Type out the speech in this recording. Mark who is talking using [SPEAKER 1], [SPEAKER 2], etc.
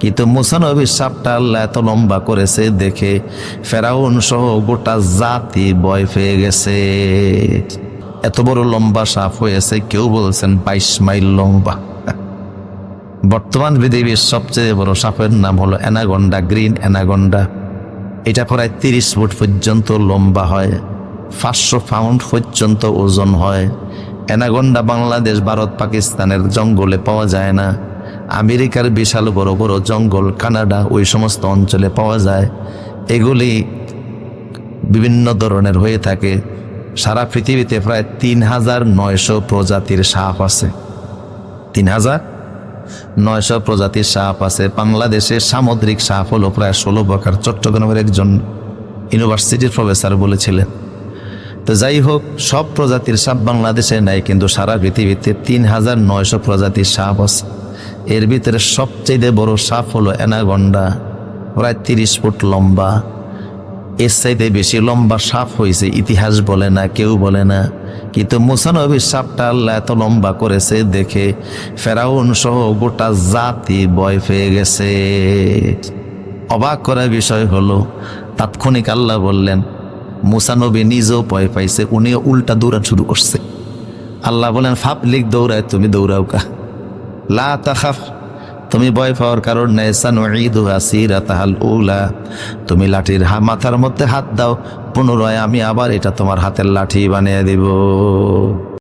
[SPEAKER 1] কিন্তু মুসা নবীর সাপটা আল্লাহ এত লম্বা করেছে দেখে ফেরাউন সহ গোটা জাতি ভয় পেয়ে গেছে। এত বড় লম্বা সাপ হয়েছে, কেউ বলছেন 22 মাইল লম্বা। বর্তমান পৃথিবীর সবচেয়ে বড় সাপের নাম হলো অ্যানাকোন্ডা, গ্রিন অ্যানাকোন্ডা। এটা প্রায় 30 ফুট পর্যন্ত লম্বা হয়, 500 পাউন্ড পর্যন্ত ওজন হয়। অ্যানাকোন্ডা বাংলাদেশ, ভারত, পাকিস্তানের জঙ্গলে পাওয়া যায় না। আমেরিকার বিশাল বড় বড় জঙ্গল, কানাডা, ওই সমস্ত অঞ্চলে পাওয়া যায়। এগুলি বিভিন্ন ধরনের হয়ে থাকে। সারা পৃথিবীতে প্রায় 3900 প্রজাতির সাপ আছে। 3900 প্রজাতির সাপ আছে। বাংলাদেশে সামুদ্রিক সাপ হলো প্রায় 16 প্রকার। চট্টগ্রামের একজন ইউনিভার্সিটির প্রফেসর বলেছিলেন। তো যাই হোক, সব প্রজাতির সাপ বাংলাদেশে নাই, কিন্তু সারা পৃথিবীতে 3900 প্রজাতির সাপ আছে। এর ভিতরে সবচেয়ে বড় সাপ হলো অ্যানাকোন্ডা, প্রায় 30 ফুট লম্বা। এর চাইতে বেশি লম্বা সাপ হয়েছে ইতিহাস বলে না, কেউ বলে না। কিন্তু মুসা নবীর সাপটা আল্লাহ এত লম্বা করেছে দেখে ফেরাউন সহ গোটা জাতি ভয় পেয়ে গেছে। অবাক করার বিষয় হলো, তাৎক্ষণিক আল্লাহ বললেন, মুসা নবী নিজেও ভয় পাইছে, উনিও উল্টা দৌড়া শুরু করছে। আল্লাহ বলেন, ফাবলিক দৌড়ায়, তুমি দৌড়াও কা, লা তাখাফ, তুমি ভয় পাওয়ার কারণ নেই। সানুঈদুহা সিরাতাহাল উলা, তুমি লাঠির মাথার মধ্যে হাত দাও, পুনরায় আমি আবার এটা তোমার হাতের লাঠি বানিয়ে দিব।